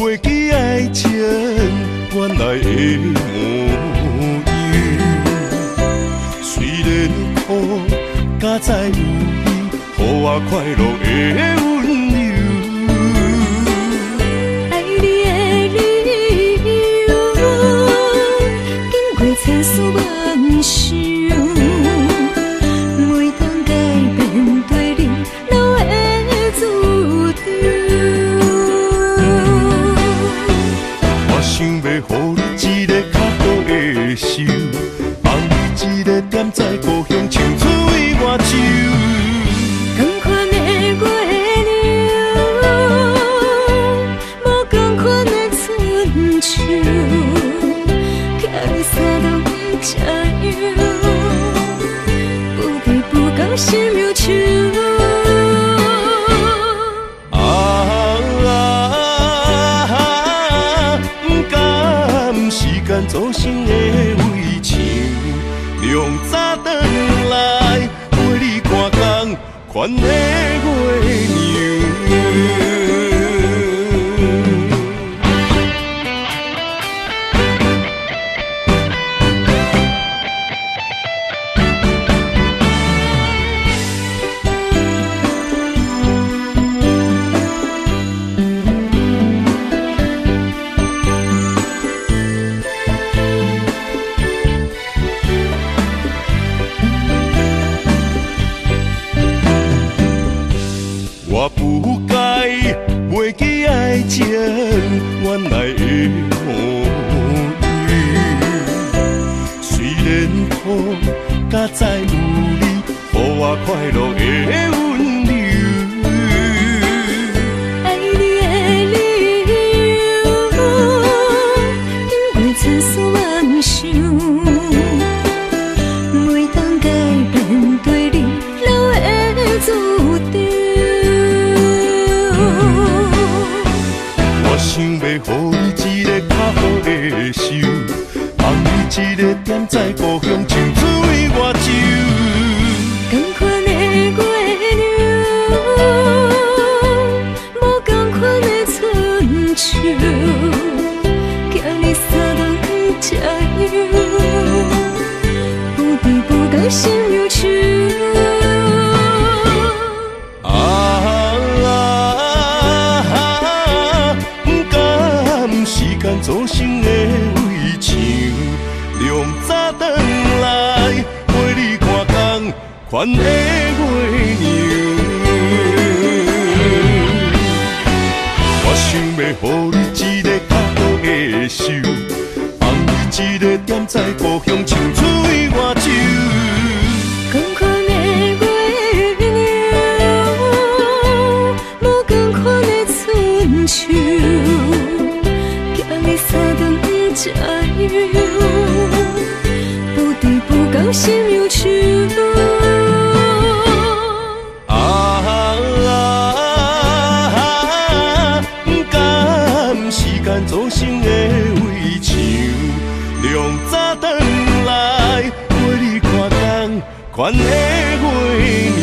袂记爱情原来的模样。虽然苦，才知有你，予我快乐的温柔。爱你的理由，经过千丝万绪。 想要予你一个较好的手，放你一个点在故乡，唱出外州。同款的月亮，无同款的春秋，寄你三冬佳肴，不离不讲心忧愁。 做成的为情，量早转来陪你看工，款的月娘。 我不该袂记爱情原来的模样。虽然苦，才知有你，予我快乐的温柔。爱你的理由，经过千丝万绪，每当改变对你留的注定。 想要予你一个较好的手，放你一个点在故乡，唱出外州。同款的月亮，无同款的春秋，寄你三冬佳肴，不离不讲心忧愁。 做成的为情，量早转来陪你看工，款的月娘。我想要予你一个较好的手，放你一个点在故乡，唱出外州。同款的月亮，无同款的春秋。 三顿佳肴，不离不讲心忧愁。不甘时间做成的为情，量早转来陪你看工，款的月娘。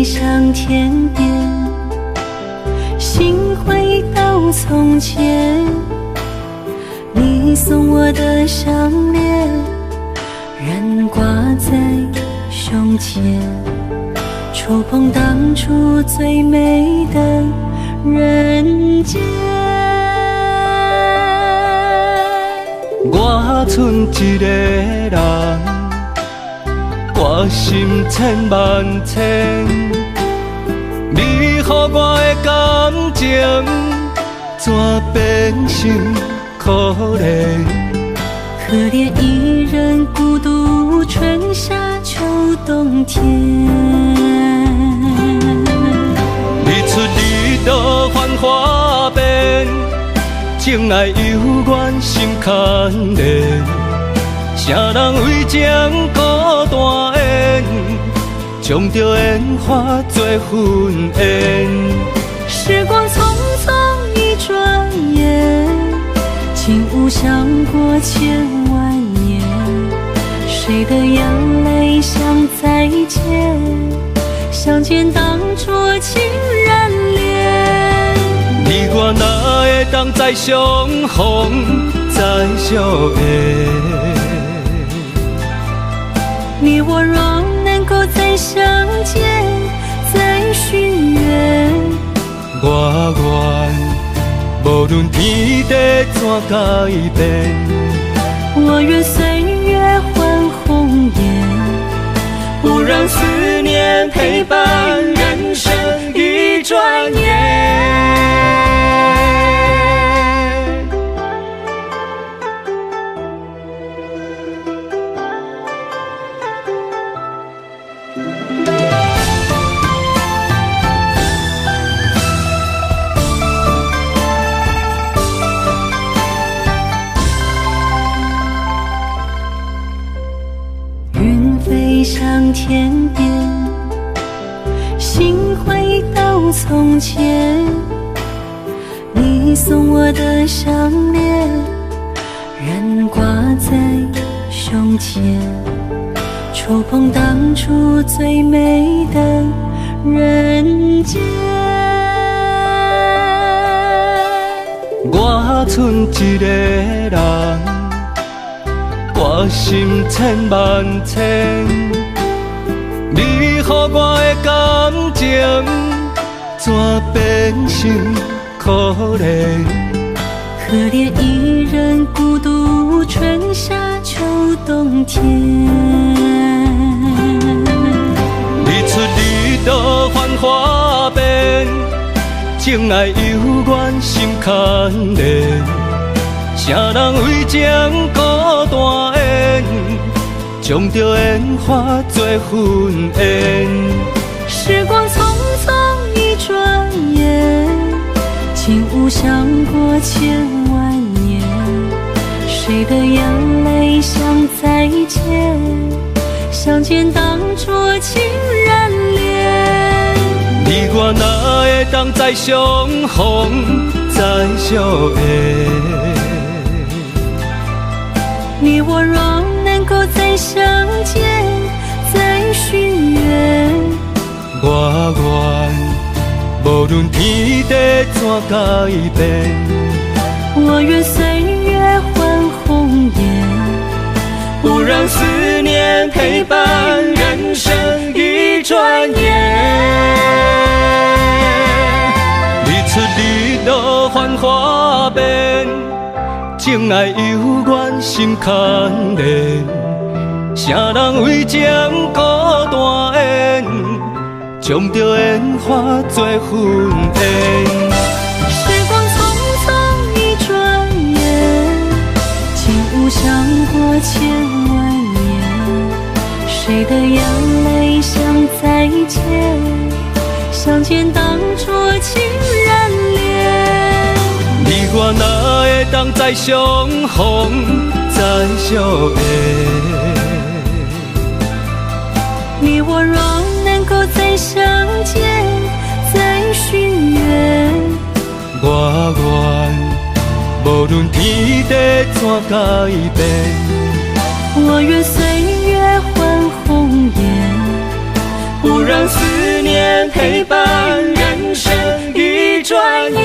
向天边，心回到从前，你送我的项链，仍挂在胸前，触碰当初最美的人间。我剩一个人，我心千万千，你予我的感情，怎变成可怜？可怜一人孤独，春夏秋冬天。日出日落繁华变，情爱犹原心牵连。啥人为情孤单缘，将着烟花做婚宴。时光匆匆一转眼，竟无想过千万年。谁的眼泪像再见，相见当作情人恋。你我哪会当再相逢再相爱？你我若能够再相见，再许愿，我愿无论天地怎改变，我愿岁月换红颜，不让思念陪伴人生一转眼。向天边，心回到从前，你送我的项链仍挂在胸前，触碰当初最美的人间。我剩一个人，我心千万千，你予我的感情，怎变成可怜？可怜一人孤独，春夏秋冬天。日出日落繁华变，情爱犹原心牵连。啥人为情孤单缘，将着烟花做婚宴。时光匆匆一转眼，竟无想过千万年。谁的眼泪像再见，相见当作情人恋。你我哪会当再相逢再相爱？你我若能够再相见，再许愿，我愿无论天地怎改变，我愿岁月换红颜，不让思念陪伴人生一转眼。日出日落繁华变，情爱犹原心牵连。啥人为情孤单缘，将着烟花做婚宴。时光匆匆一转眼，竟无想过千万年。谁的眼泪像再见，相见当作情人恋。你我哪会当再相逢再相爱？你我若能够再相见，再许愿，我愿无论天地怎改变，我愿岁月换红颜，不让思念陪伴人生一转眼。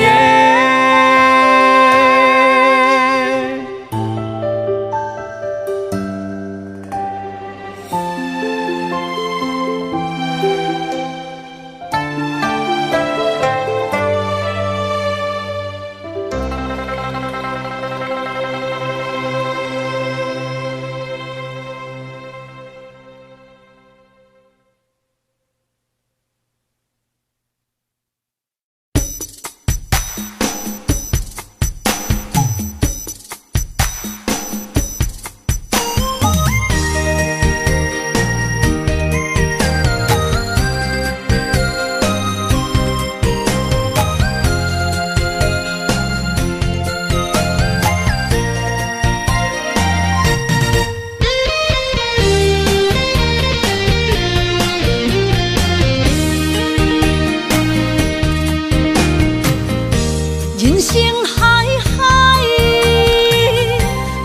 海海，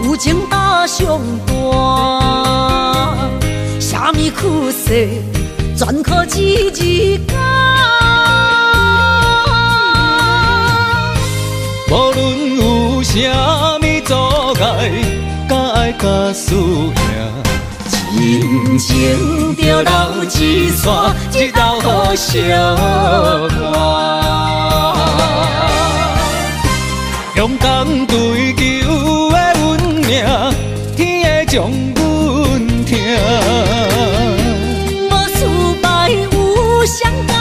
有情搭上大，啥物苦涩，全靠一字讲。无论有啥物阻碍，甲爱甲输赢，真情着留一线，一道好相伴。勇敢追求的运命，天会将阮疼。无失败有谁甲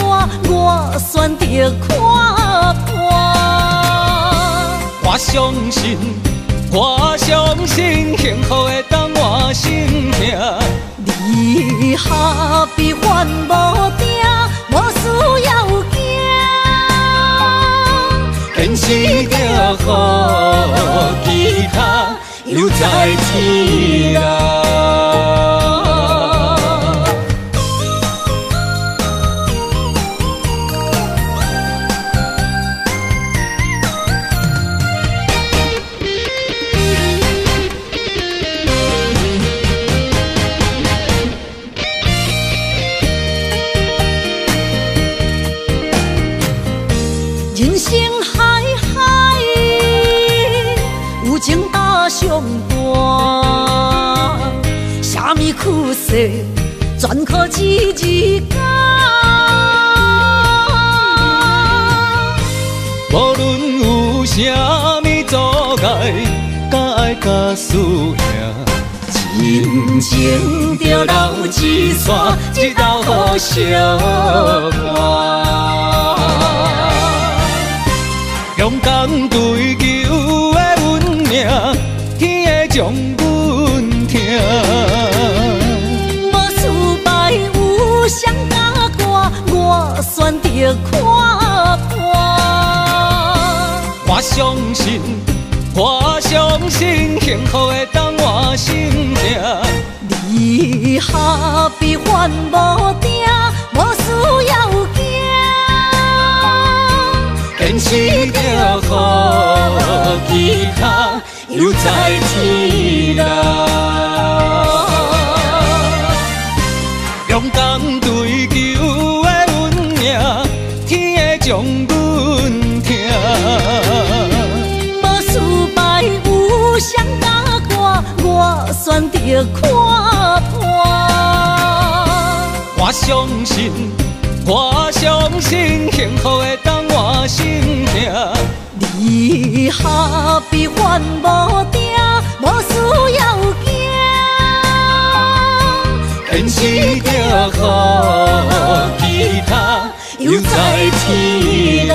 我，我选择看破。我相信，我相信，幸福会当我心痛。你下比烦无定，无需要惊。坚持着，予其他留在天涯。人生海海，有情搭上大，啥物苦涩，全靠一字讲。无论有啥物阻碍，甲爱甲输赢，真情着留一线，一道好相伴。勇敢追求的运命，天会将阮疼。无失败有谁甲我选择看破。我相信，我相信，幸福会当我心痛。你下比烦无定，无需要惊。坚持着，予其他留在天涯。勇敢追求的运命，天会将阮疼。无失败有谁甲我选择看破。我相信，我相信，幸福会当我心痛。你下比烦无定，无需要惊。坚持着，予其他留在天涯。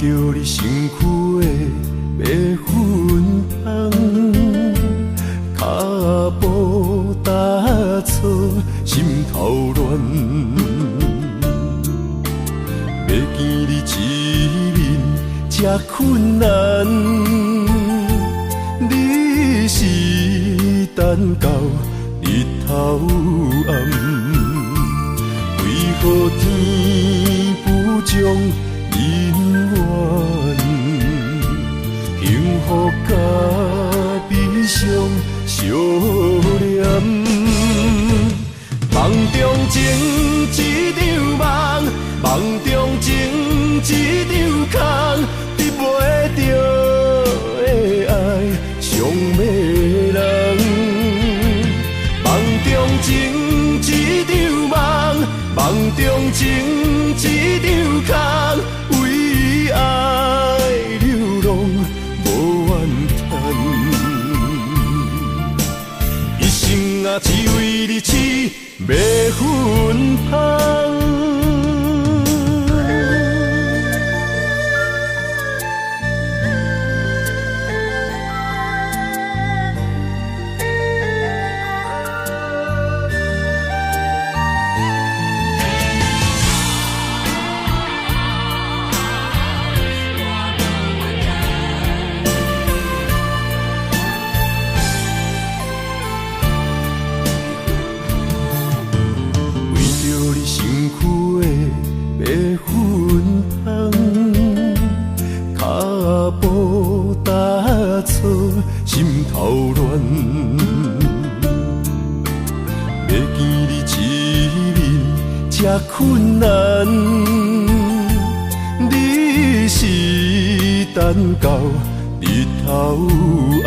着你身躯的白粉红，脚步踏错，心头乱。要见你一面这困难，你是等到日头暗，为何天不将人缘，幸福甲悲伤相连，梦中情一场梦，梦中情一场空，得袂着的爱上迷人。梦中情一场梦，梦中情一场空，为爱流浪无怨叹。一生啊，只为你痴，袂分芳。心头乱，要见你一面这困难，你是等到日头暗，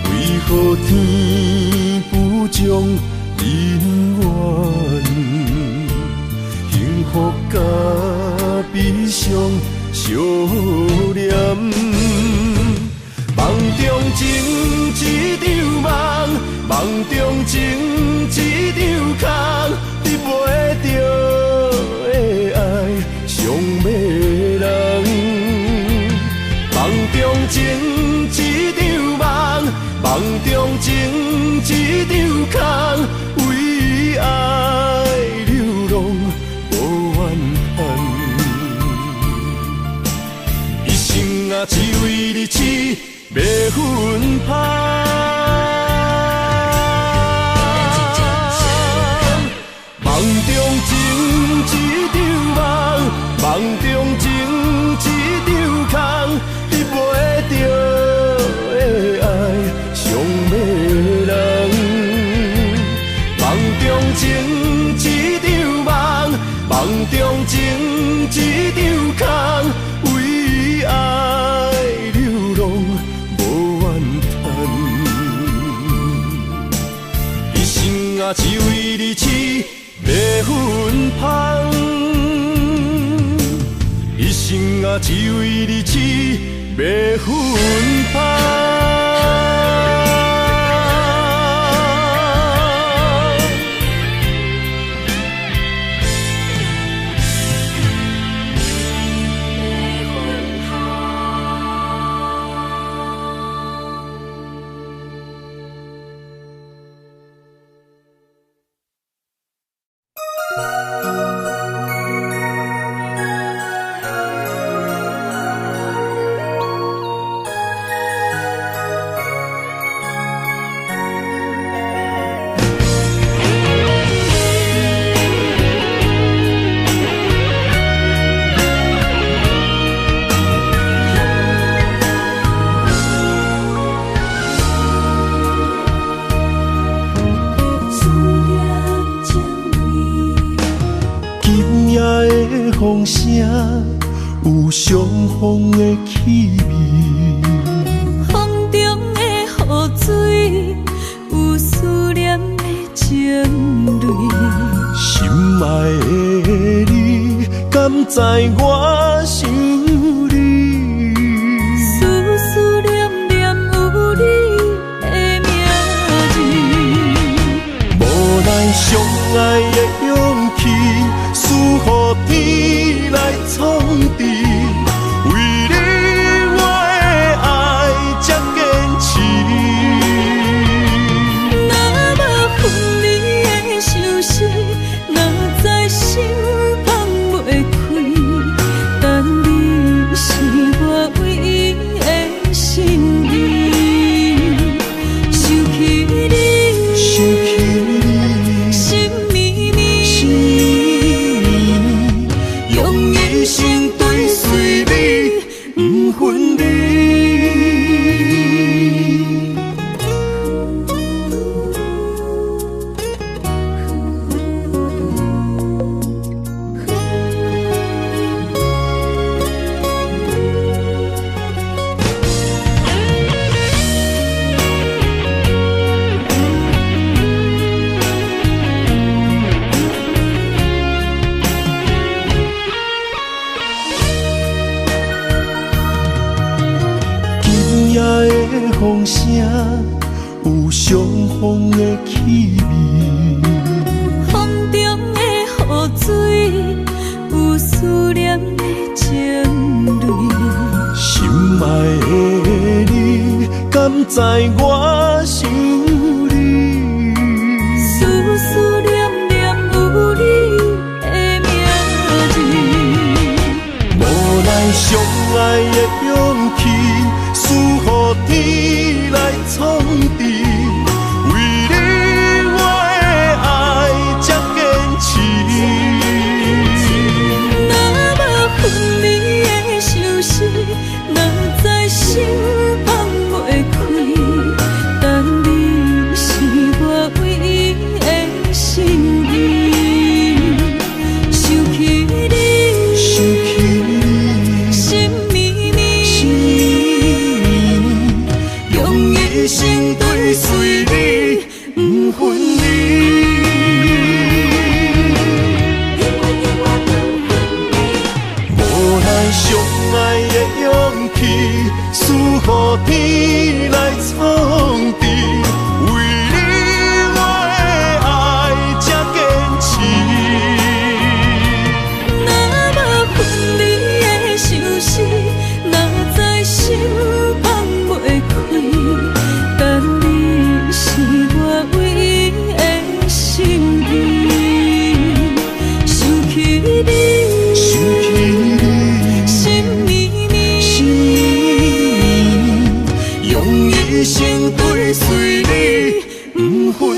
为何天不将人怨？幸福甲悲伤相连。梦中情一场梦，梦中情一场空，得袂着的爱上迷人。梦中情一场梦，梦中情一场空，为爱流浪无怨叹。一生啊，只为你痴。袂分芳，梦中情一场梦，梦中情一场空，得袂着的爱上迷人。梦中情一场梦，梦中情一场空，为爱流浪。啊，只为你痴，袂分芳。一生啊，只为你痴，袂分芳。风声有相逢的气味，风中的雨水有思念的情泪。心爱的你，敢知我想你？思念念有你的名字，无奈相爱的勇气，输予天来创治。为你我的爱才坚持。若无分离的相思，哪知心放袂开。但你是我唯一的心意，想起你，心绵绵，用一生追随你，不分离。风声，有相逢的气味。风中的雨水，有思念的情泪。心爱的你，敢知我想你？思思念念有你的名字。无奈相爱的勇气，输予天来创治。为你我的爱才坚持。若无分离的相思，若在心放袂开。但你是我唯一的心意，想起你，想起你，心绵绵，用一生追随你，不分离。无奈相爱的勇气，输予天来创治。为你我的爱才坚持。若无分离的相思，若在心放袂开。但你是我唯一的心意，想起你，想起你，心绵绵，用一生追随你，不分离。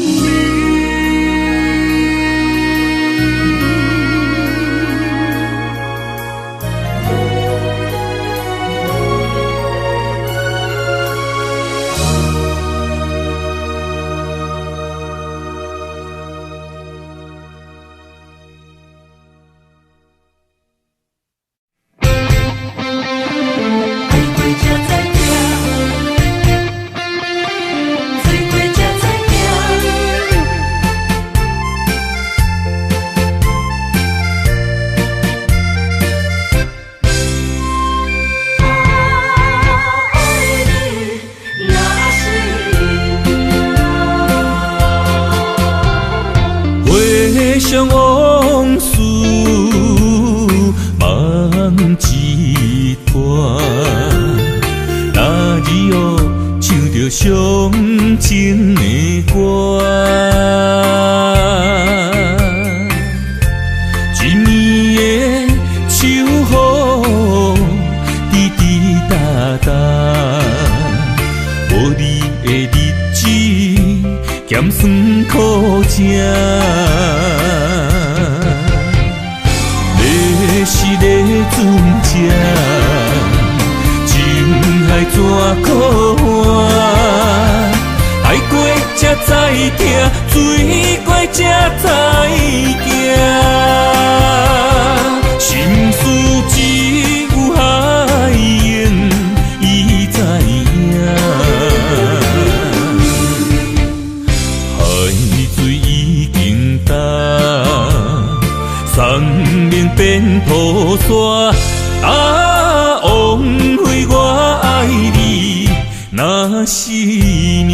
回想往事梦一段，那日后唱着伤情的歌，一年的秋雨滴滴答答，无你的日子咸酸苦涩。是个船只，情海怎可换？海过才知疼，水过才知行。心事只有海涌，伊知影。海水已经干。生命变雨伞，枉费我爱你那是命。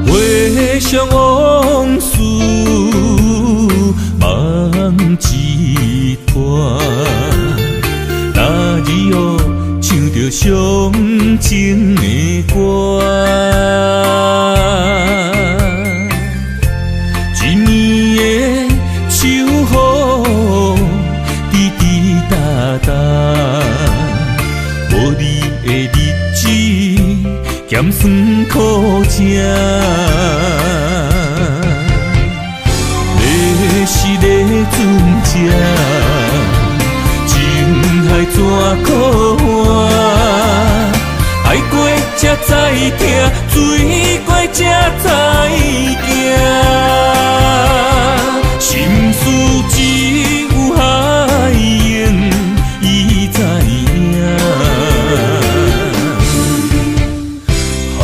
回想往事梦一段，那日后唱着伤情的歌，一年的秋雨滴滴答答，无你的日子咸酸苦涩。是个船只，疼，水怪才知行。心事只有海燕伊知影，海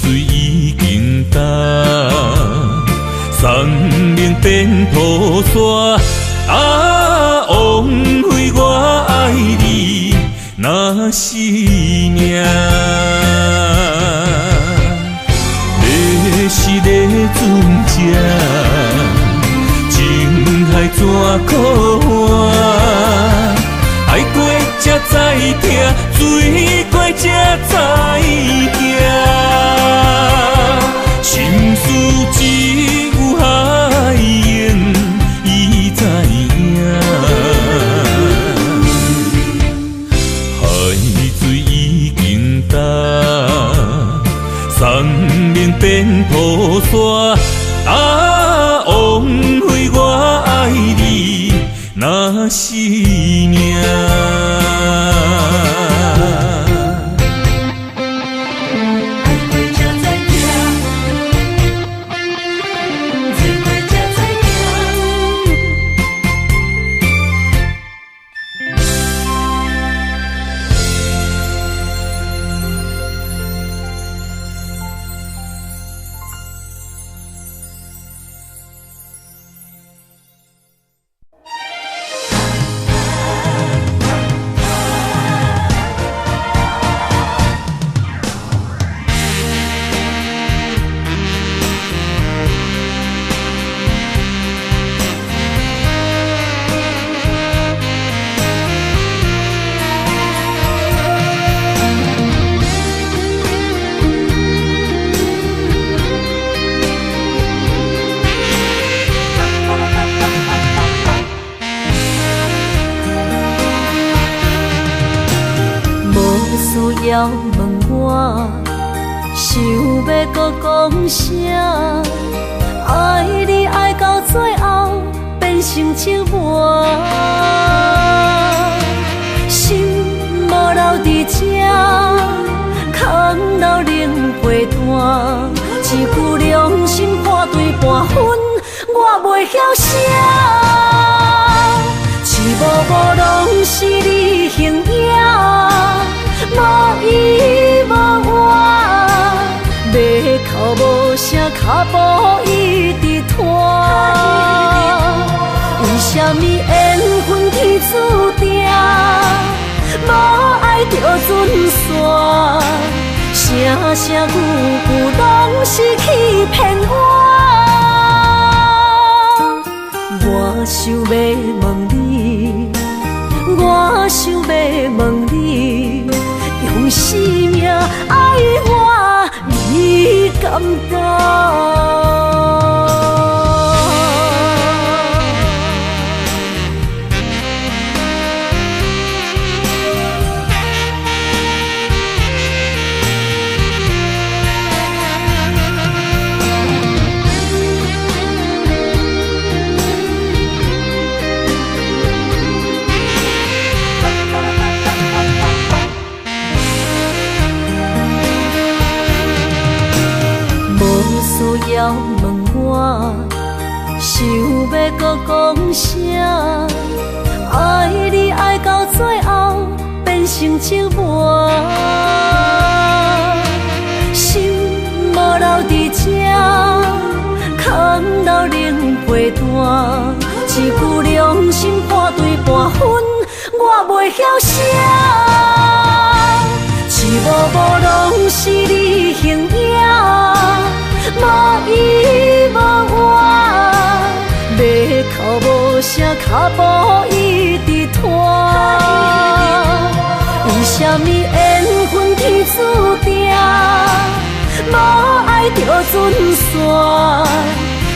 水已经干，山明变土沙。啊，枉费我爱你那是命。要是咧船只，情海怎可换？爱过才知疼，水过才知行。心事只有海燕伊知影，海水已经干，山明变土沙。啊，枉费我爱你那是命。要问我，想要搁讲啥？爱你爱到最后变成寂寞，心无留伫这，空留冷陪伴。一句良心半对半分，我袂晓写。一幕幕拢是你形影。无依无我，要哭无声，脚步一直拖。为什么缘分天注定，无爱就准线？声声句句拢是欺骗我。我想要问你，我想要问你。用生命爱我，你敢当？要问我，想要搁讲啥？爱你爱到最后变成寂寞，心无留伫这，空留冷陪伴。一句良心半对半分，我袂晓写。一幕幕拢是你形影。无依无我，要哭无声，脚步一直拖。为什么缘分天注定，无爱就准线？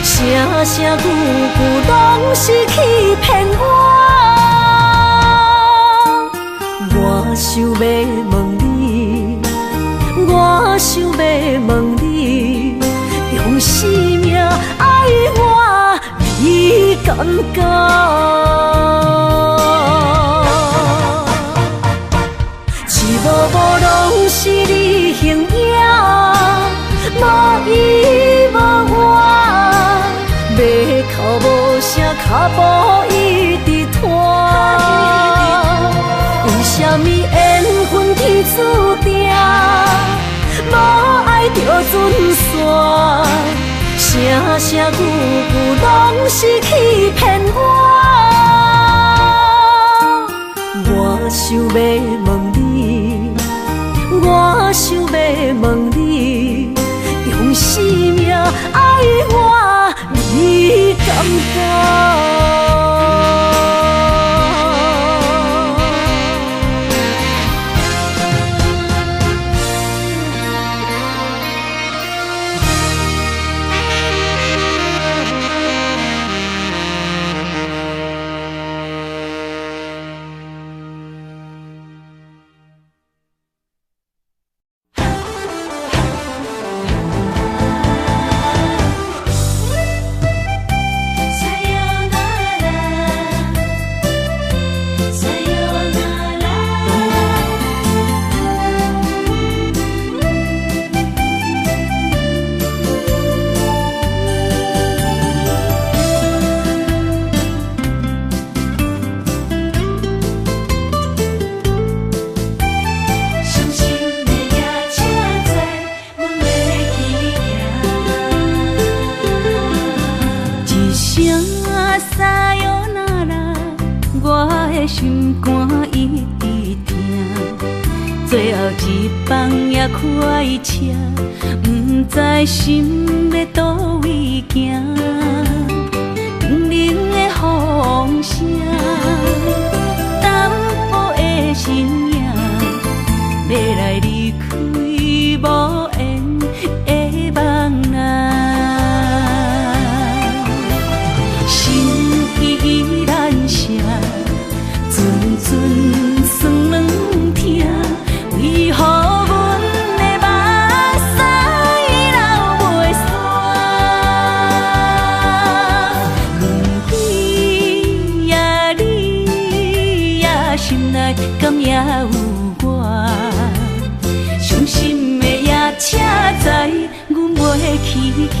声声句句拢是欺骗我。我想要问你，我想要问你。用生命爱我，你敢讲？一幕幕拢是你形影。声脚步一直拖？为什么缘分天注定，无爱就准线？声声句句拢是欺骗我。我想要问你，我想要问你，用生命爱我，你敢不？心肝一直疼，最后一放也开车，不知心要倒位行。冷冷的风声，淡薄的身影，要来离开无缘的梦啊，心依然舍。阵酸软疼，为何阮的目屎流袂煞？轮回呀，你呀，心内敢也有我？伤心的夜车载，阮袂去行。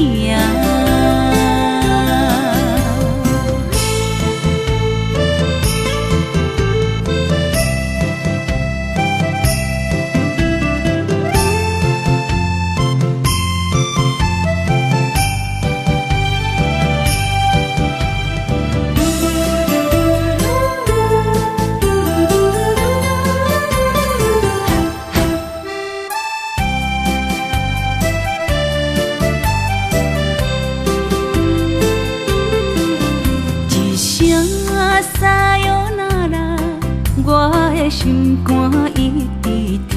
心肝一直疼，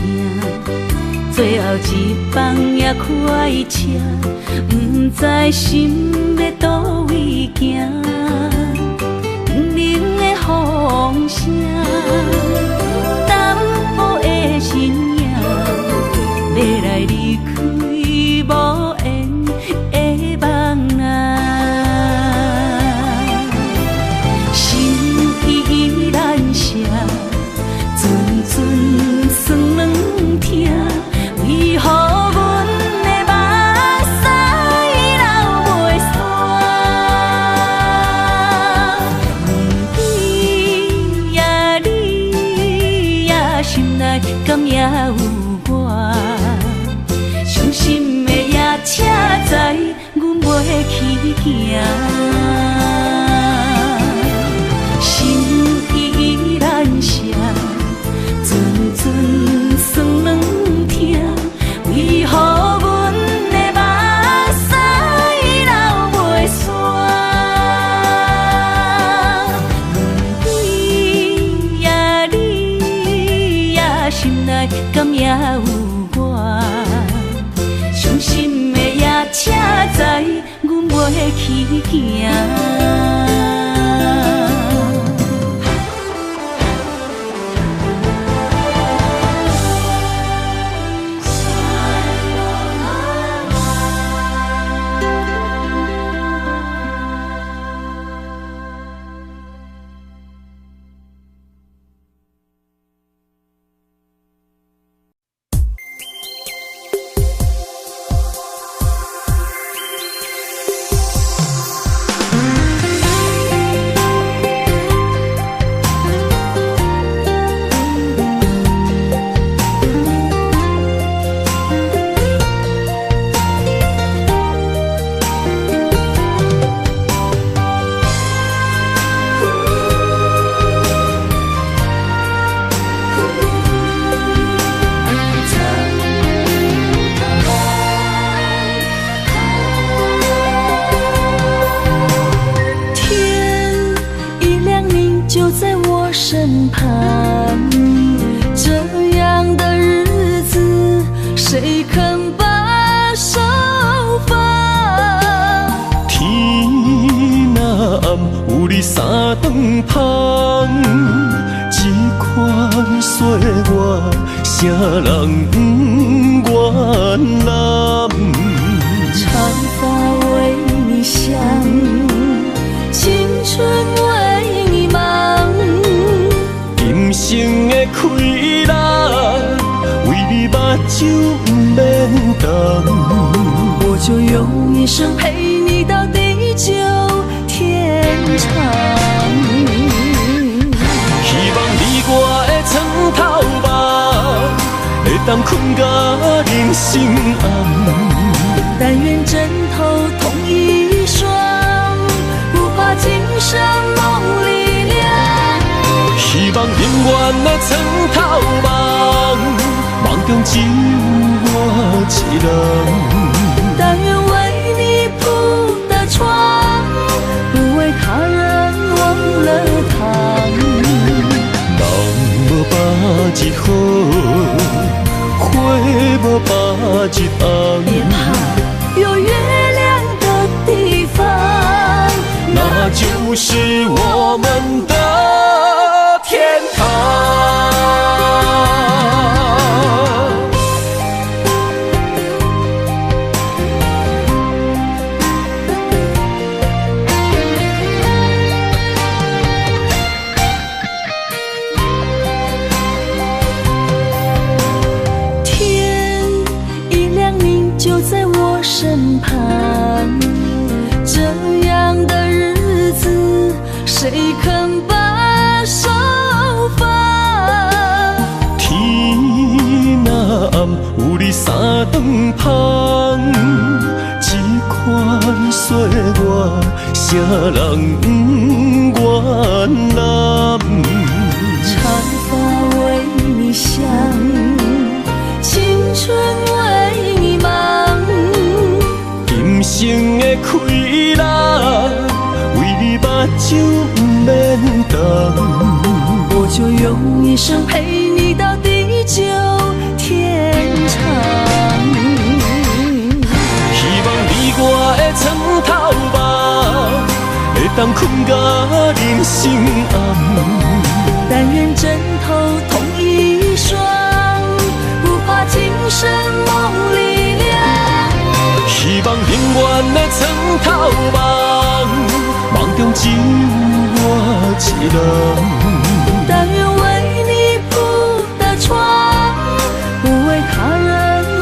最后一放也开车，不知心要倒位行。冷冷的风声，淡薄的身影，要来离开无缘的梦啊，心依然舍。阵酸软疼，为何阮的目屎流袂煞？轮回呀，你呀，心内敢也有我？伤心的夜车载，阮袂去行。心依然舍。阵酸软疼，为何阮的目屎流袂煞？轮回呀，你呀，心内敢也有我？伤心的夜车载，阮袂去行。长芳，这款岁月，啥人不原谅？长发为你香，青春为你忙。今生的快乐，为你目睭不免干。我就用一生陪你到地久天长。希望你我的床头梦，会当困甲人心暗。但愿枕头同一双，不怕今生梦里凉。希望永远的床头梦，梦中只有我一人。但愿为你铺的床，不为他人忘了糖。人无百日好，花无百日红。别怕，有月亮的地方，那就是我们的天堂。天一亮你就在我身旁，这样的日子谁肯把手放？天若暗，有你三顿芳，这款岁月，啥人不原谅？长发为你香，青春为你忙。今生的快乐，为你目睭不免干。我就用一生陪你到地久天长。希望你我的床头梦，会当困甲人心暗。但愿枕头同一双，不怕今生梦里凉。希望永远的床头梦，梦中只有我一人。但愿为你铺的床，不为他人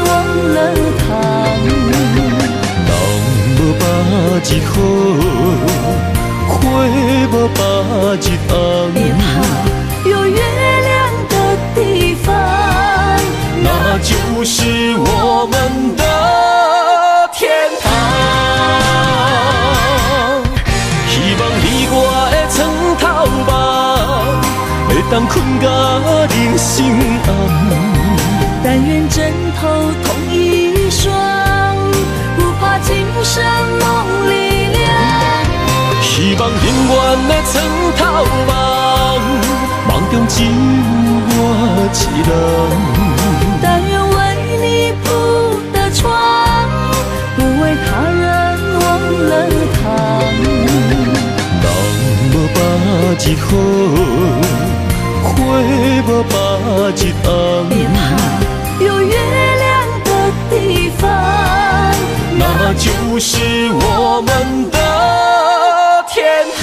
忘了糖。人无百日好，花无百日红。别怕，有月亮的地方，那就是我们的天堂。希望你我的床头梦，会当困甲人心暗。但愿枕头同一双，不怕今生梦里凉。希望永远的床头梦，梦中只有我一人。但愿为你铺的床，不为他人忘了糖。人无百日好，花无百日红。别怕，有月亮的地方，那就是我们的天堂。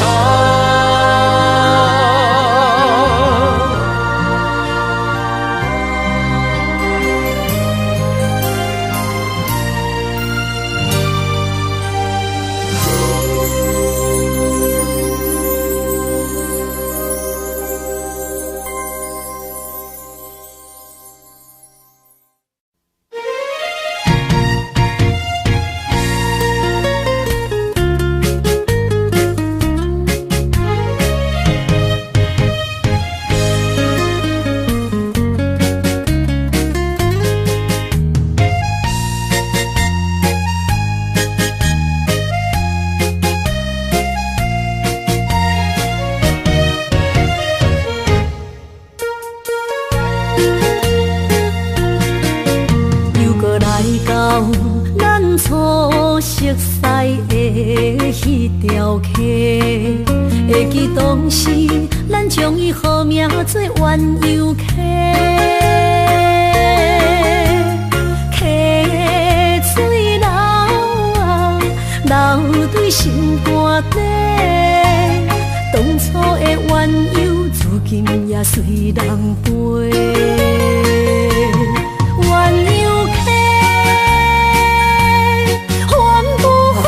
熟悉的迄条溪，会记当时，咱将伊号名做鸳鸯溪，溪水流啊，流对心肝底。当初的鸳鸯，至今也随人陪。鸳鸯溪，还不回。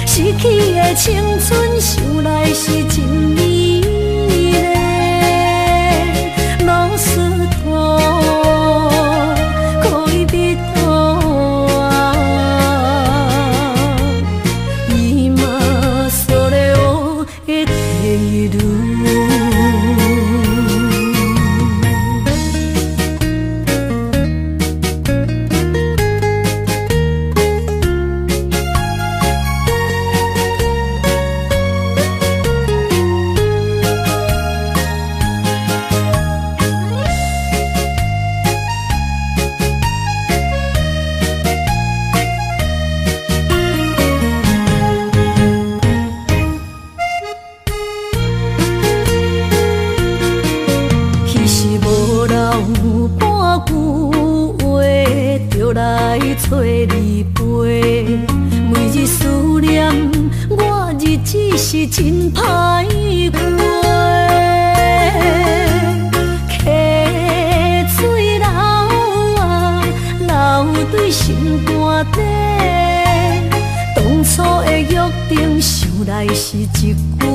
失去的青春，想来是真美丽。老师徒，可以别途啊，伊嘛所了的地路。找你陪，每日思念，我日子是真歹过。溪水流啊，流对心肝底。当初的约定，想来是一句话。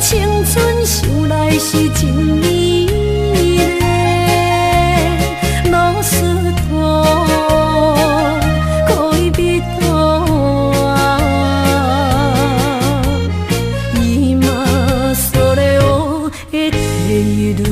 青春想来是真美丽，老师徒，可以别途啊，伊嘛所了的地路。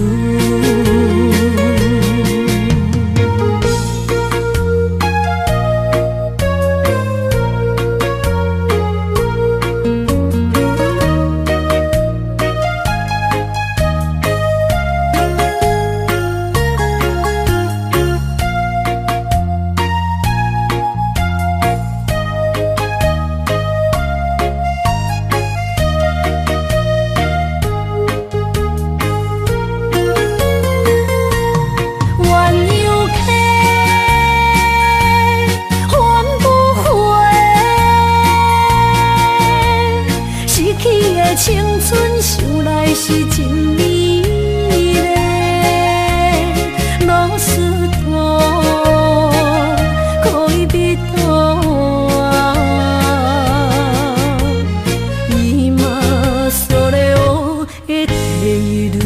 青春想来是真美丽，老师徒，可以别途啊，伊嘛所了的地路。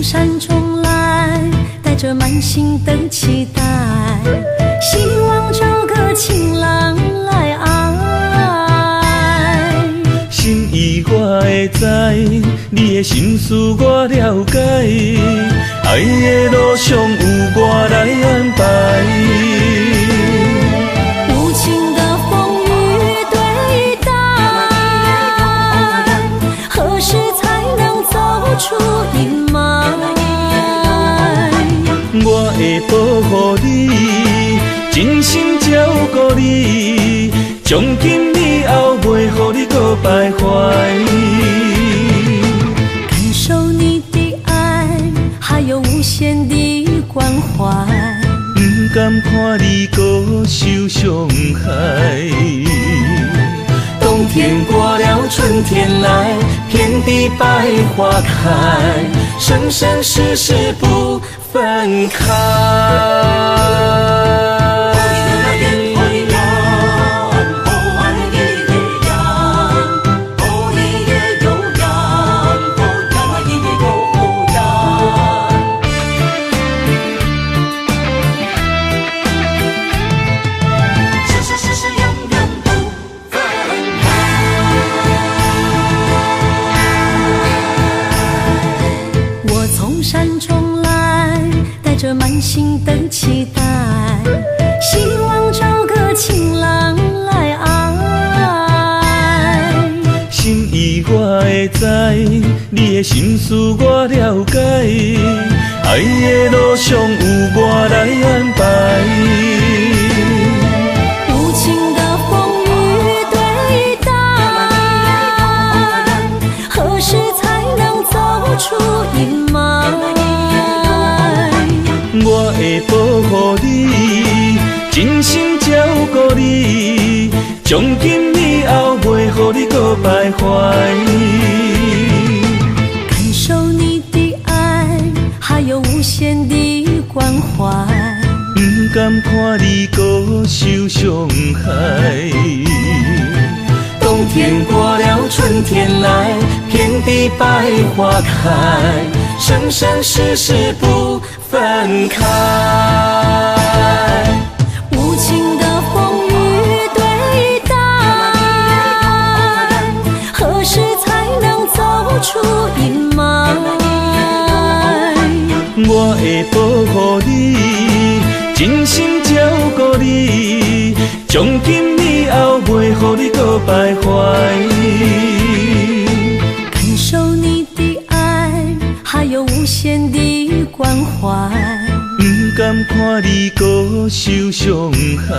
山中来，带着满心的期待，希望找个情郎来爱。心意我会知，你的心思我了解，爱的路上有我来安排。无情的风雨对待，何时才能走出阴霾？保护你，真心照顾你，从今以后袂予你搁徘徊。感受你的爱，还有无限的关怀，不甘看你搁受伤害。冬天过了，春天来，遍地百花开，生生世世不分开。满心的期待，希望找个情郎来爱。心意我会知，你的心思我了解，爱的路上有我来安排。无情的风雨对待，何时才能走出阴霾？我会保护你，真心照顾你，从今以后袂予你搁徘徊。感受你的爱，还有无限的关怀，不甘看你搁受伤害。冬天过了，春天来，遍地百花开，生生世世不分开。无情的风雨对待，何时才能走出阴霾？我会保护你，真心照顾你，从今以后袂予你搁徘徊。感受你的爱，还有无限的关怀，不甘看你搁受伤害。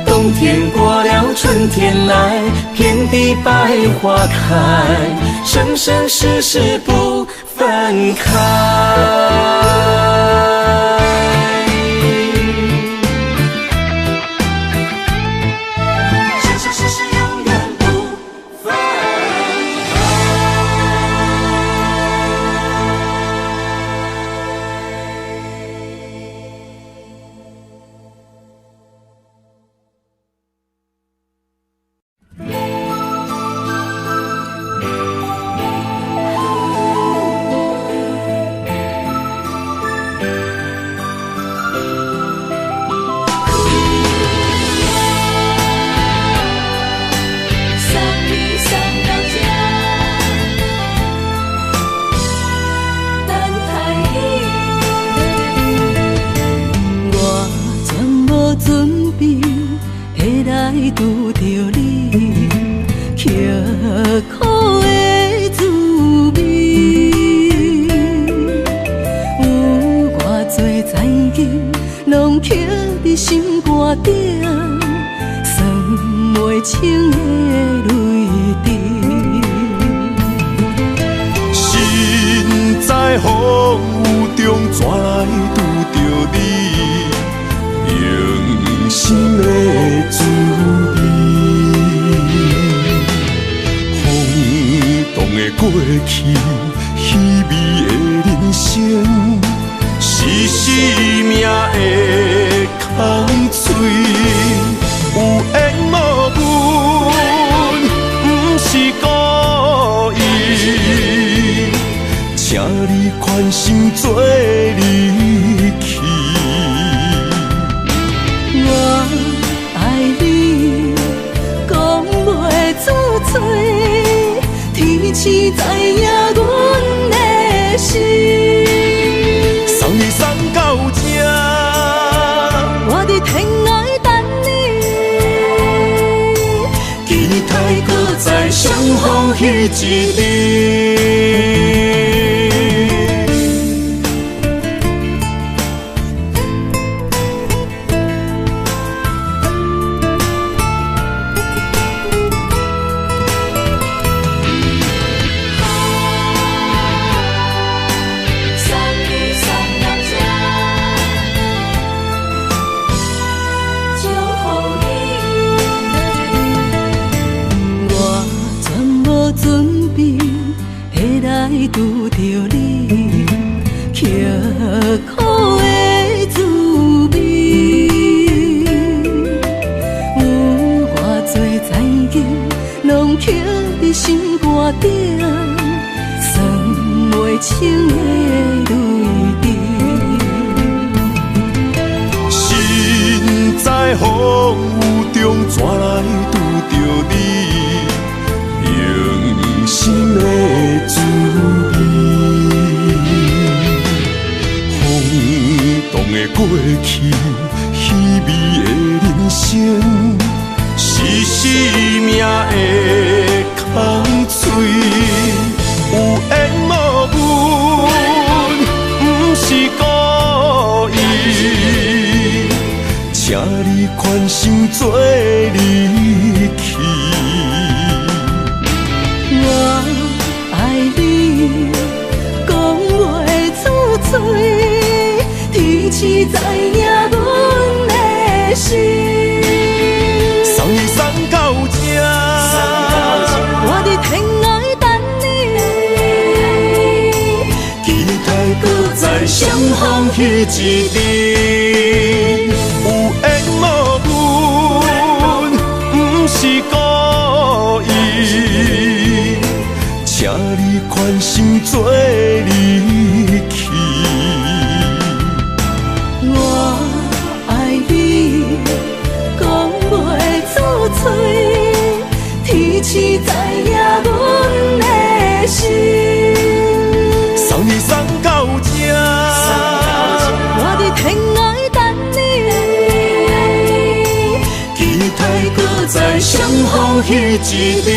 冬天过了，春天来，遍地百花开，生生世世不分开。拄着你，刻苦的滋味，有偌多灾境，拢刻伫心肝顶，算袂清的泪滴。心在风雨中，怎来拄着你？用心的滋味，轰动的过去，稀微的人生，是生命的空嘴，有缘无分，不是故意，请你宽心做离去。我爱你，讲袂出嘴，天赐知影阮的心。送你送到这，我伫天涯等你，期待搁再相逢彼一日。来拄着你，刻苦的滋味。有偌多前景，拢刻在心肝顶，算袂清的泪滴。身在风雨中，怎来拄着你？用心的滋味，风动的过去，稀微的人生，是生命的空嘴，有缘无分，不是故意，请你宽心做离去。我爱你，讲袂出嘴，天赐知影阮的心。送你送到这，我伫天涯等你，期待搁再相逢彼一日。有缘无分，不是故意，请你宽心做离去。我爱你，讲袂出嘴，天赐知影阮的心。送你送到这，我伫天涯等你，期待搁再相逢彼一日。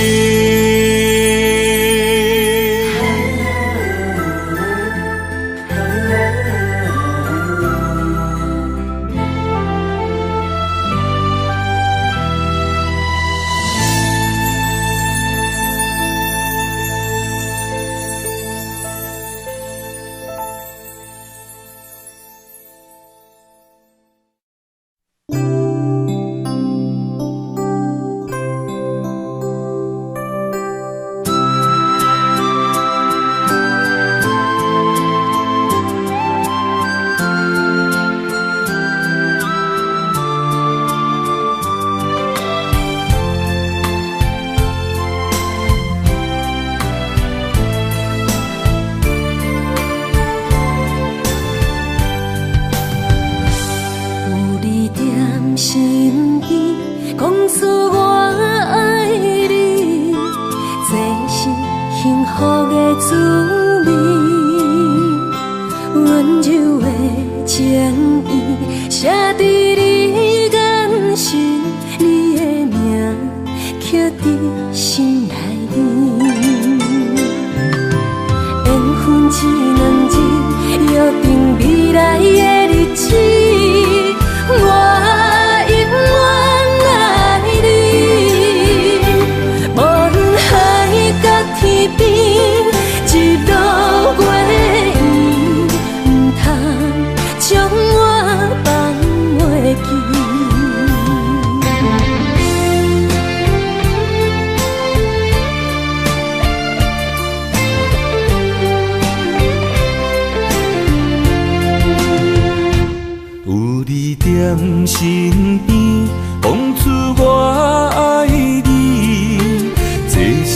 身边，讲出我爱你，这是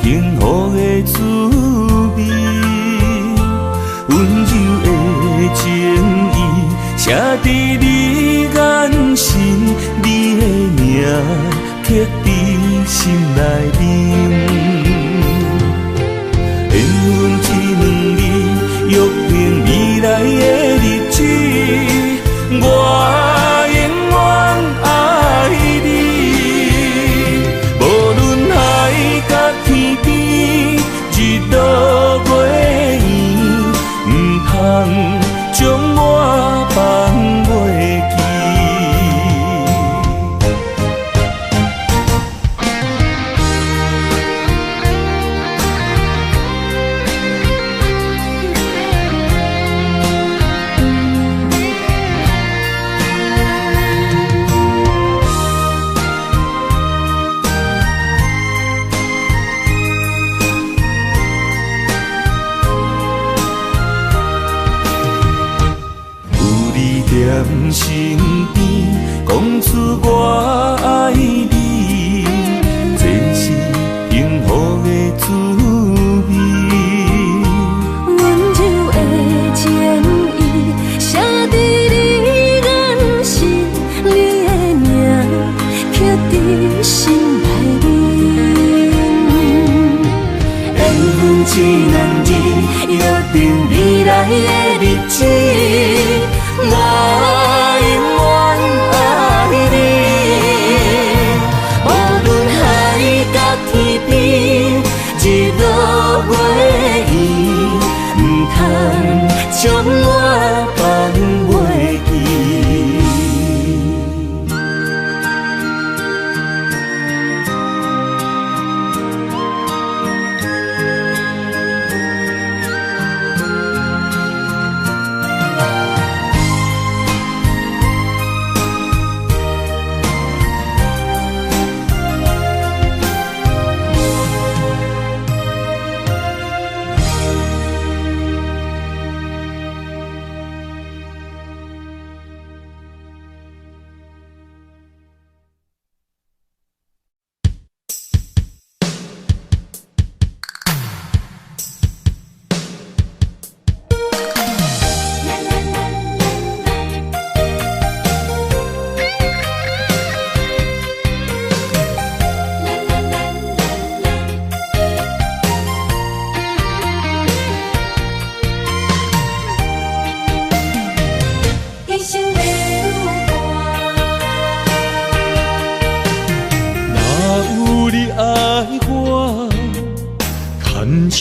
幸福的滋味。温柔的情意，写在你眼神，你的名刻在心内面。缘分一两日，约定未来的日子。我永远爱你，无论海角天边，日落月圆，不通将我放袂记。我爱你，这是幸福的滋味。温柔的情意写在你眼神，你的名刻在心内面。缘分一两字，约定未来的日子。我永远爱你，无论海角天边，日落月圆，唔通将我放袂记。牵手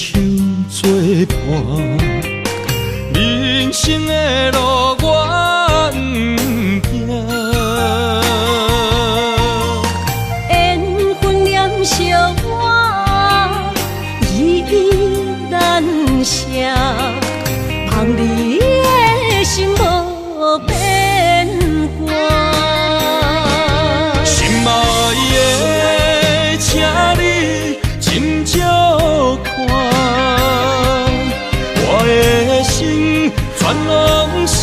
作伴，人生的路我不行。缘分念惜我，依依难舍，望你的心无变卦。心爱的，请你斟酌看，我的心全拢是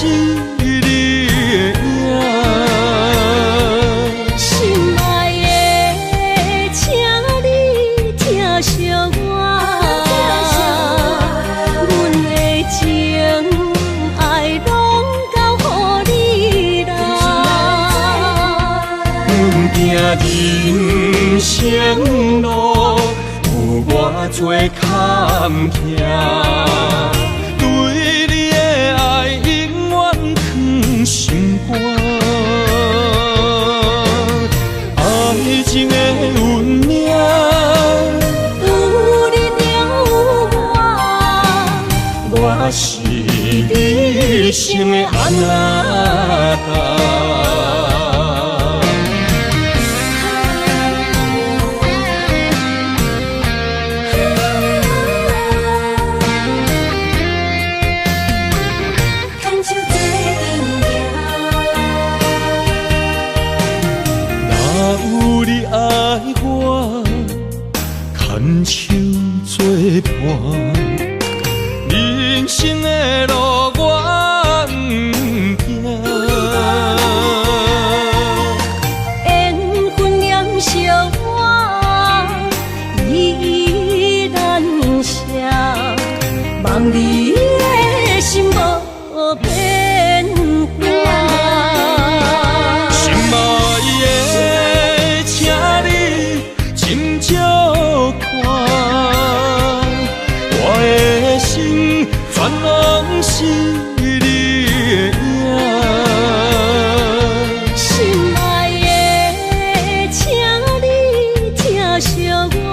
你的影。心爱的，请你疼惜我，阮的情爱拢交予你啦。行人生路有偌多坎坷，对你的爱永远藏心肝。爱情的运命，有你才有我，我是你生的安那达。牵手作伴，人生的路我不行。缘分念惜我，依依难舍，望你的心无变卦。心爱的，请你斟酌看，我的心全拢是你的影。心爱的，请你疼惜我，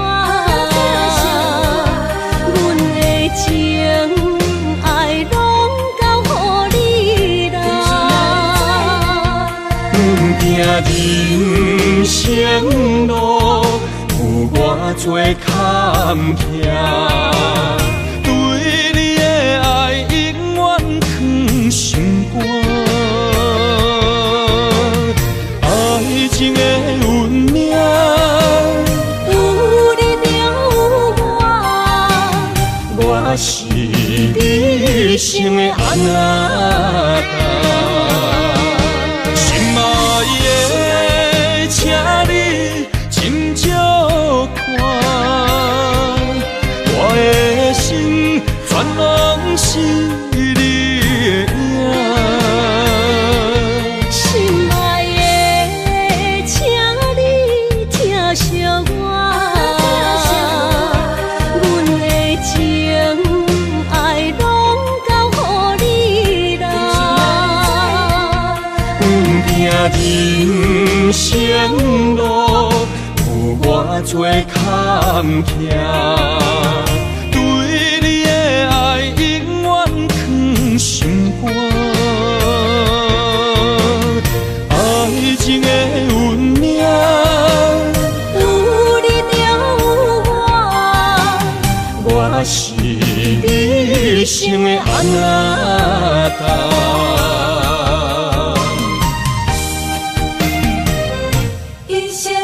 阮的情爱拢交予你啦。行人生路有偌多坎坷，对你的爱永远藏心肝。爱情的运命，有你才有我是你生的安那达。心爱的。人生路有偌多坎坷，对你的爱永远藏心肝。爱情的运命，有你就有我，我是你生的阿那达。一生的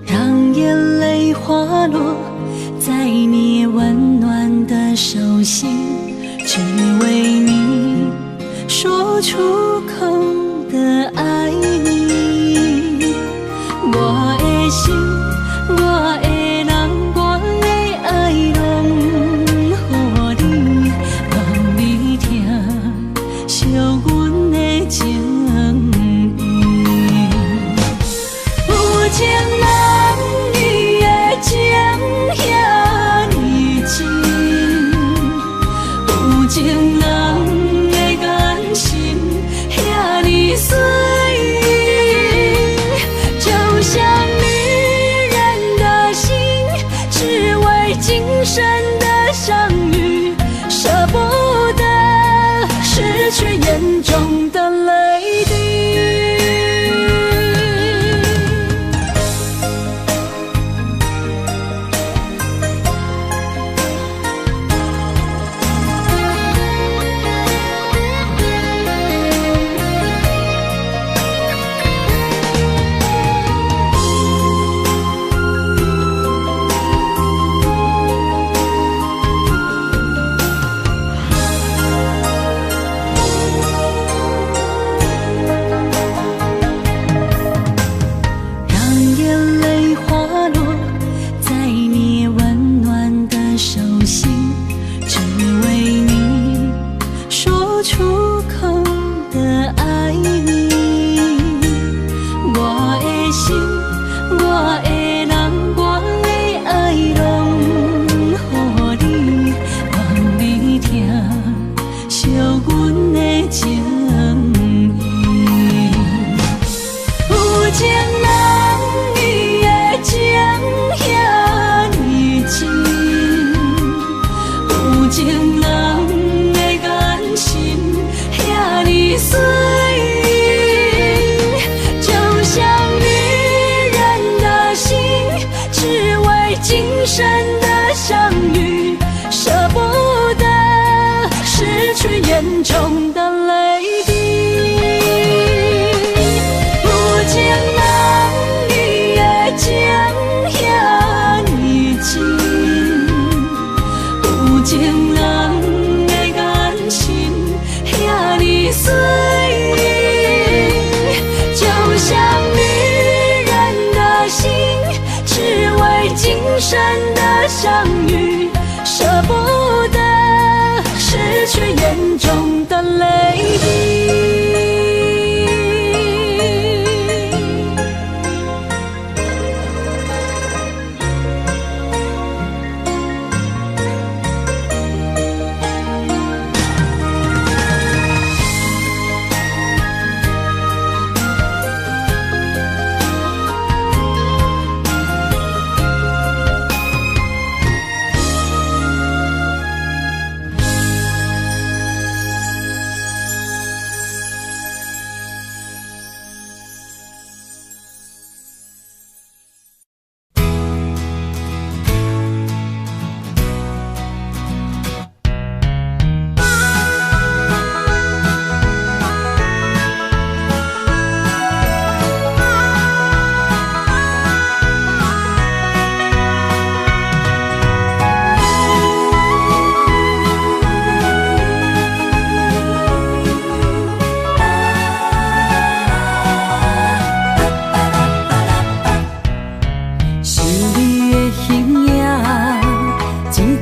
让眼泪滑落在你温暖的手心，只为你说出口的爱你。我的心，我的人，我的爱拢予你，望你听惜阮的情意。有情人你的情遐尼真，有情人的眼神遐尼水，就像女人的心，只为今生的相遇，舍不得失去眼中的泪滴。眼中的泪滴，有情人你的情遐尼真，有情人的眼神遐尼水，就像女人的心，只为今生的相遇，舍不得失去眼中的泪滴。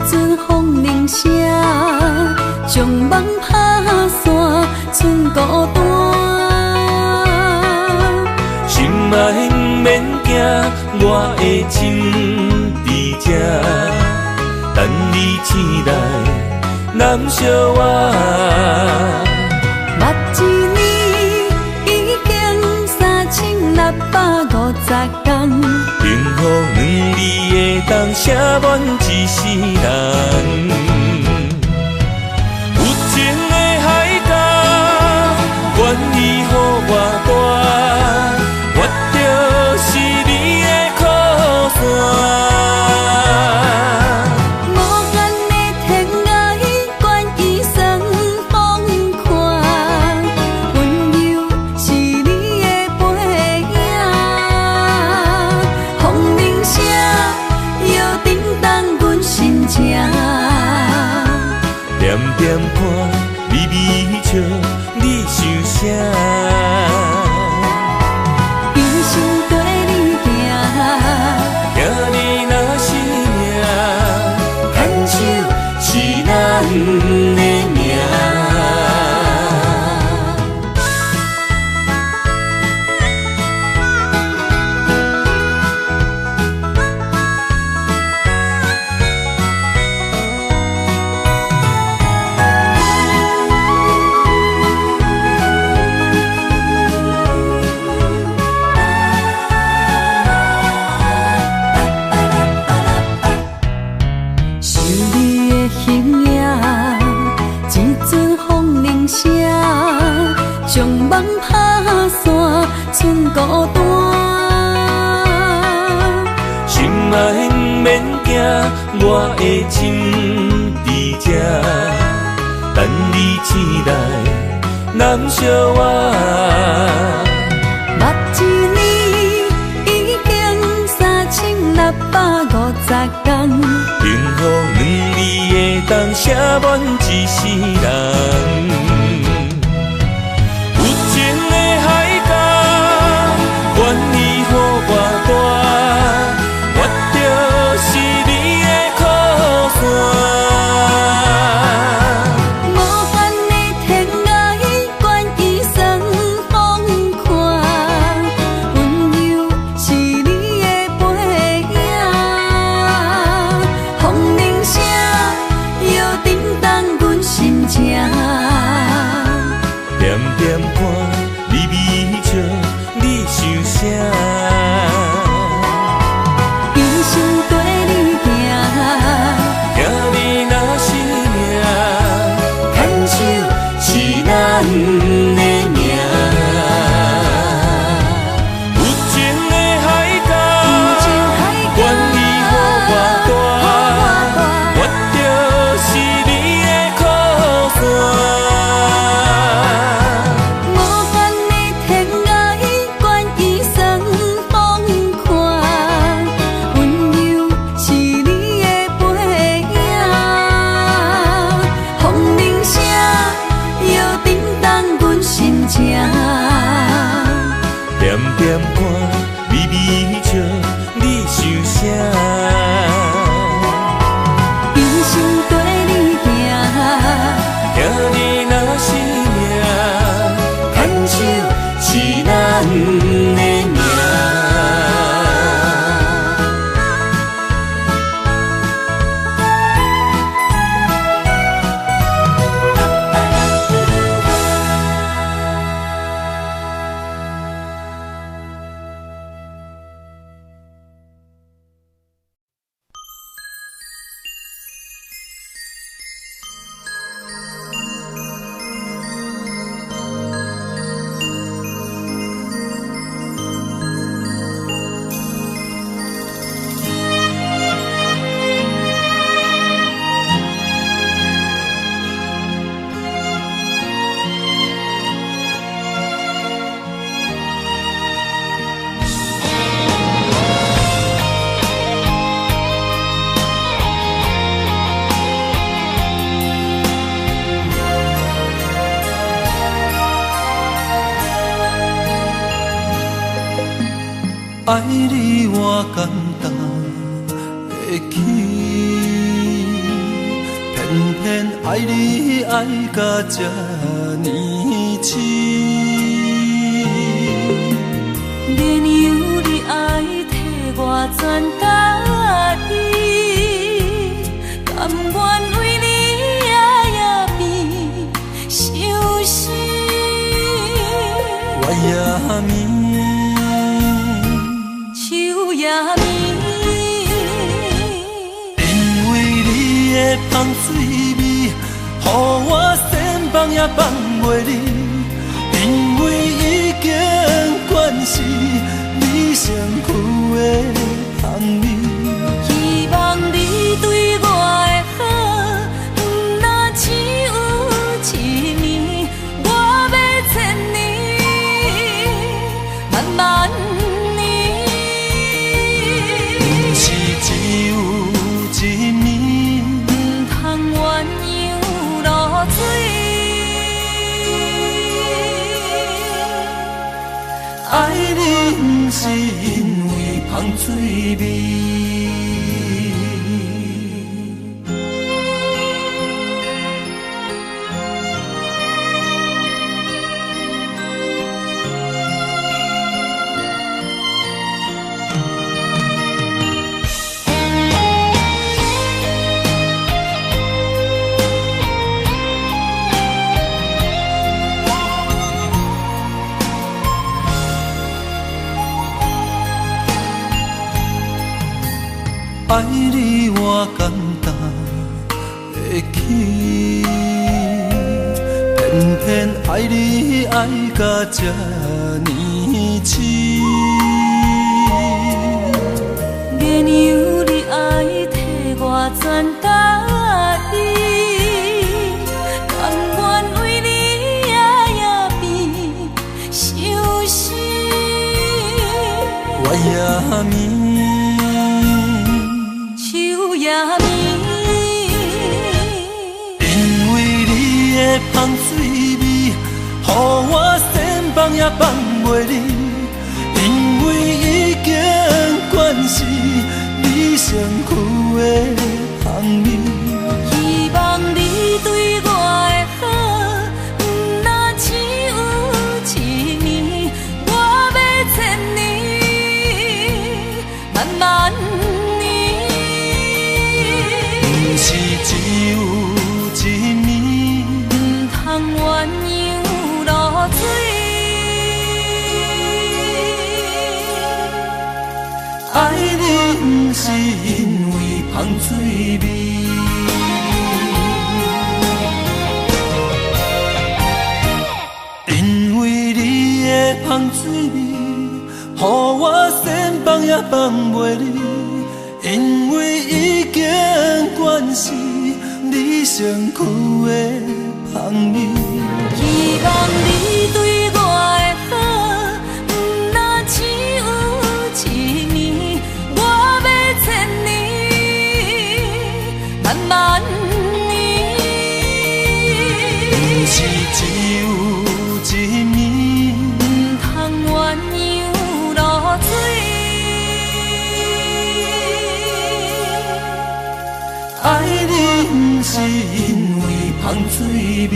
阵风铃声，将梦拍散，剩孤单。心爱不免惊，我的心伫这，等你醒来，难相偎。目一年已经3650天，幸福两字会当写满一世人。有情的海角，愿意予我大，我就是你的靠山。点点看，微微笑，你想啥？一生跟你行，行你若是命，牵手是咱的命。将梦拍散，剩孤单。心爱不免惊，我的心伫这，等你醒来，难相偎。目一年已经3650天，幸福两字会当写满一世人。愿意予我大，我就是你的靠山。无限的天涯，愿意算风看，温柔是你的背影。风铃声摇叮当阮心情，点点看，微微笑。你想啥？一生跟你行，行你若是命，牵手是咱的命。有情的海角，愿意予我大，我就是你的靠山。点点看，微微笑，你想啥？一生跟你行，行你若是命，牵手是咱的命。爱你我简单会去，偏爱你爱到这呢深，绵羊你爱替我全答应，甘愿为你夜夜变伤心。我也眠，树也眠，因为你的香水味，予我先放也放袂离。因为已经惯是你身躯的香味，希望你对我的好，不那只有一年，我要千年，慢慢年，不是只有一年，不通鸳鸯落水。爱你不是因为香水味。爱你我简单会起，偏偏爱你爱到这呢深。绵羊你爱替我全答应，甘愿为你夜夜变伤心。我也眠。也眠，因为你的香水味，予我先放也放袂离。因为已经惯是你身躯的香味，希望你对我的好，不那只有一年，我要千年，慢慢。是只有一年，不通鸳鸯落水。爱你不是因为香水味，因为你的香水味，予我先放也放袂离。因为已经惯是你身躯的香味，希望你对我的好，不那只有一年，我要千年，慢慢年。不是只有一年，不通鸳鸯落水。爱你不是因为香水味。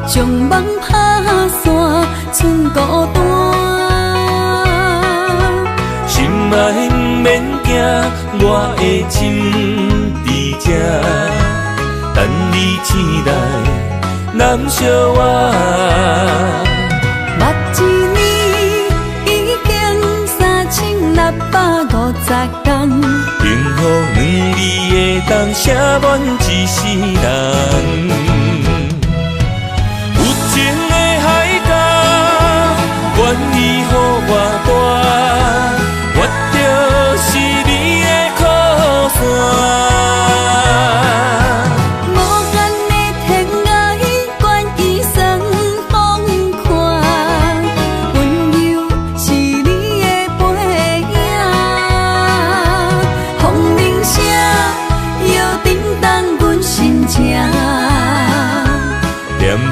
将梦打散，剩孤单。心爱不免惊，我的心伫这，等你醒来，难相爱。天，幸福两字会当写满一世人。有情的海角，愿意予我大，我就是你的靠山。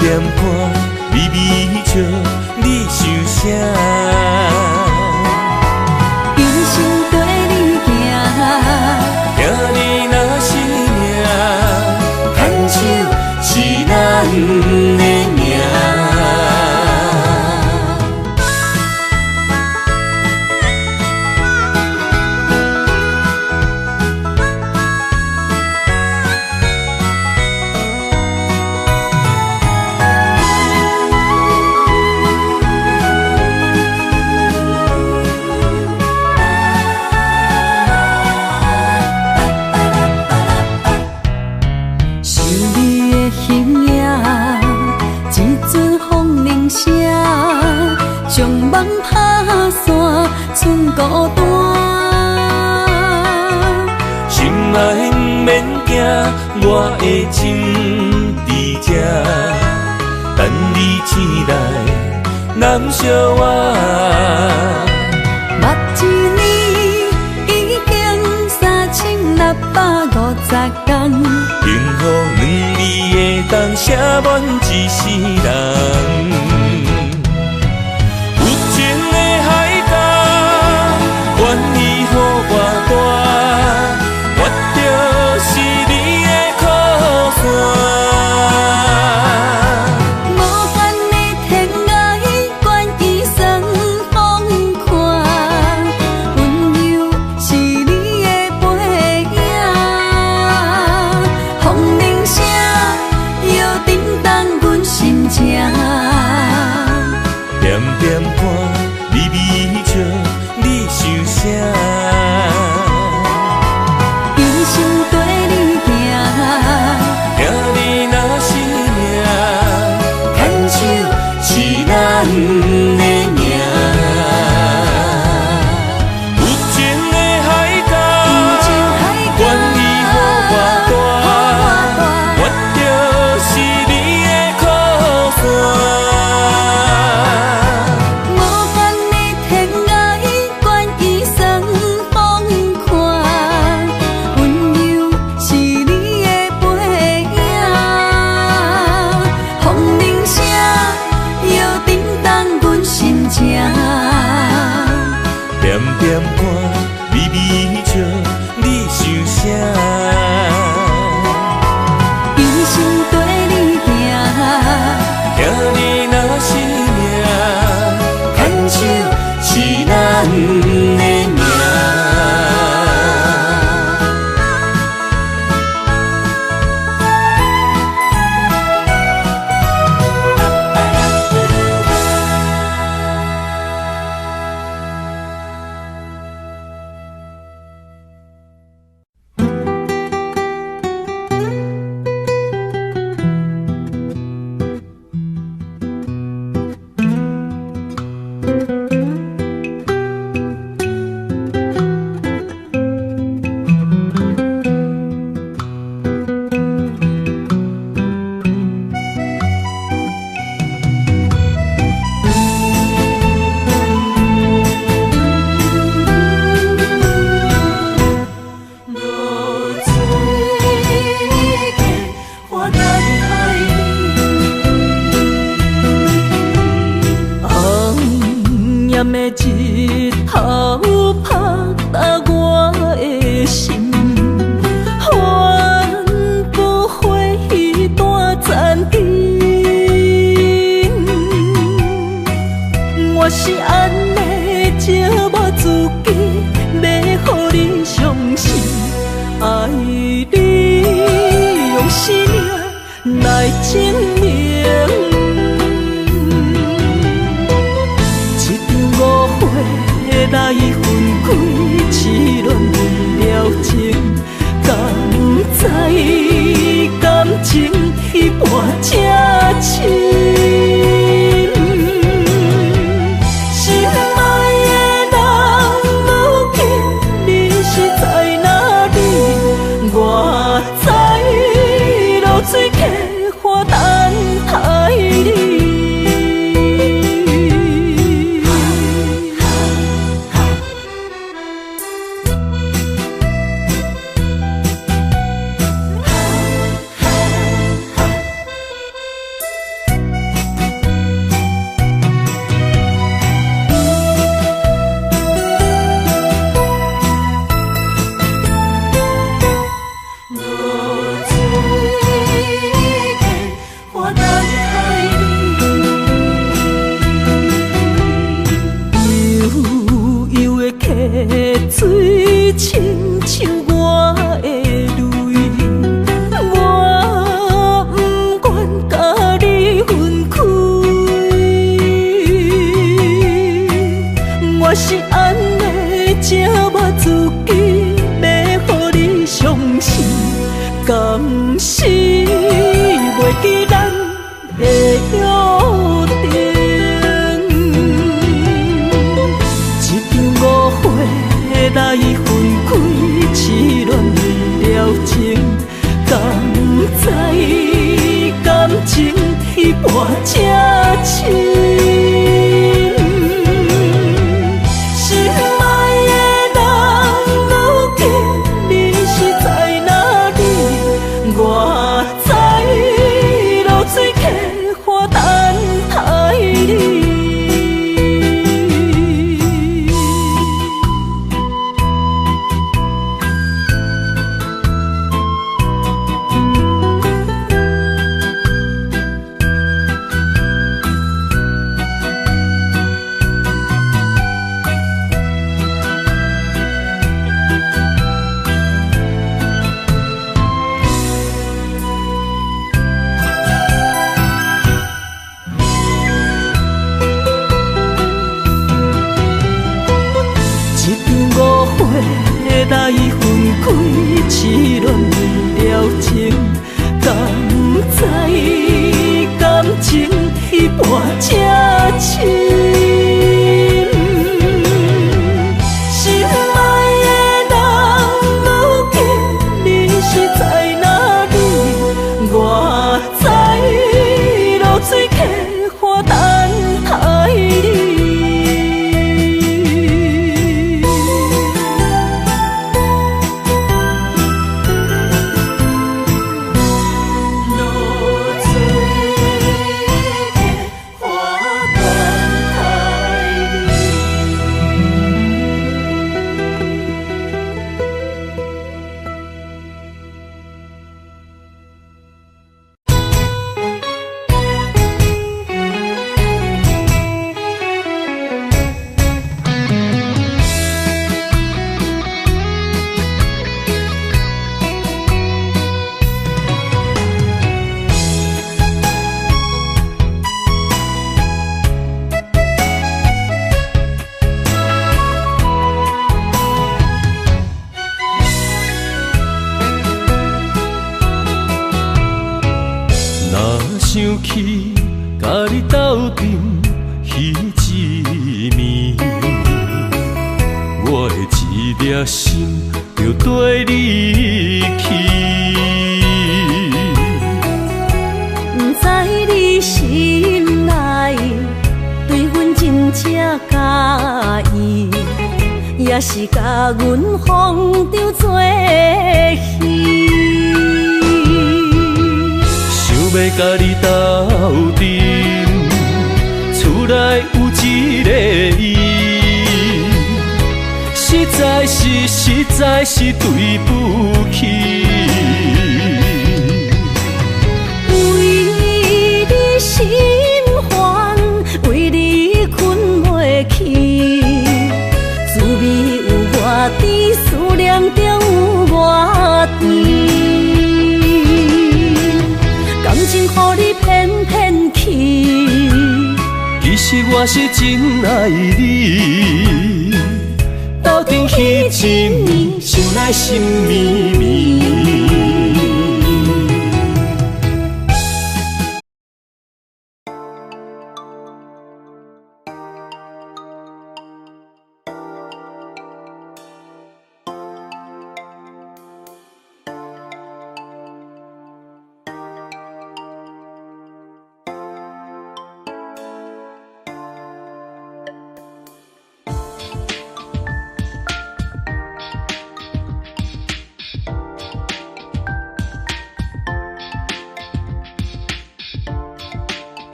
点看，微微笑，你想啥？人生跟你行，行你若是命，牵手是咱的命。将梦打散，剩孤单。心爱不免惊，我的心伫这，等你醒来，难相我。目一年已经3650天，幸福两字会当写满一世人。愿意予我大，我就是你的靠山。无限的天涯，愿意算风看，温柔是你的背影，风铃声摇叮当阮心情。点点看，微微笑。想啥？人生跟你行，行你若是命，牵手是咱的命。有情的海角，愿意予我大，我就是你的靠山。点点看，微微笑，你想啥？人生跟你行，行你若是命，牵手是咱的命。日头拍打我的心，换不回一段残灯。我是安尼寂寞自己，要予你相信，爱你用生命来证明。来分开，齿轮半才深。心爱的人，如今你是在哪里？我在落水溪花等待你。来分开，痴恋为了情，敢知感情已半才深。心爱的人，如今你是在哪里？我在落水溪花等待你。想起甲你斗阵彼一暝，我的一粒心就跟你去。不知你心内对阮真正介意，也是甲阮放着做戏。要甲你斗阵，厝内有一个伊，实在是对不起。为你心烦，为你困袂去，滋味有偌甜，思念就有偌甜。感情予你骗骗去，其实我是真爱你。斗阵彼一暝，想来心绵绵。